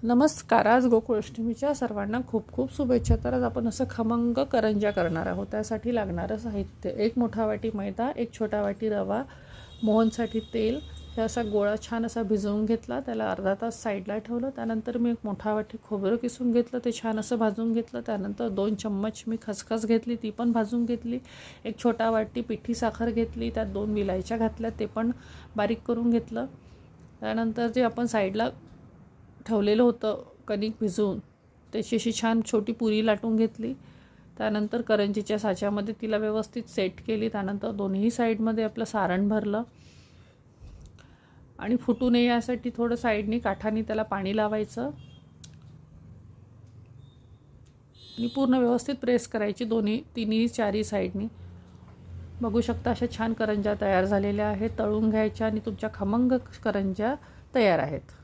नमस्कार. आज गोकुळाष्टमीच्या सर्वांना खूप खूप शुभेच्छा. तर आज आपण असं खमंग करंज्या करणार आहोत. त्यासाठी लागणारं साहित्य: एक मोठा वाटी मैदा, एक छोटा वाटी रवा, मोहनसाठी तेल. हे असा गोळा छान असा भिजवून घेतला, त्याला अर्धा तास साईडला ठेवलं. त्यानंतर मी एक मोठा वाटी खोबरं किसून घेतलं, ते छान असं भाजून घेतलं. त्यानंतर 2 चम्मच मी खसखस घेतली, ती पण भाजून घेतली. एक छोटा वाटी पिठी साखर घेतली, त्यात 2 विलायच्या घातल्या, ते पण बारीक करून घेतलं. त्यानंतर जे आपण साईडला ठेवलेलं होतं कणिक भिजवून, त्याची अशी छान छोटी पुरी लाटून घेतली. त्यानंतर करंजीच्या साच्यामध्ये तिला व्यवस्थित सेट केली. त्यानंतर दोन्ही साईडमध्ये आपलं सारण भरलं आणि फुटू नये यासाठी थोडं साईडनी काठाने त्याला पाणी लावायचं आणि पूर्ण व्यवस्थित प्रेस करायची तिन्ही चारी साईडनी. बघू शकता अशा छान करंज्या तयार झालेल्या आहेत. तळून घ्यायच्या आणि तुमच्या खमंग करंज्या तयार आहेत.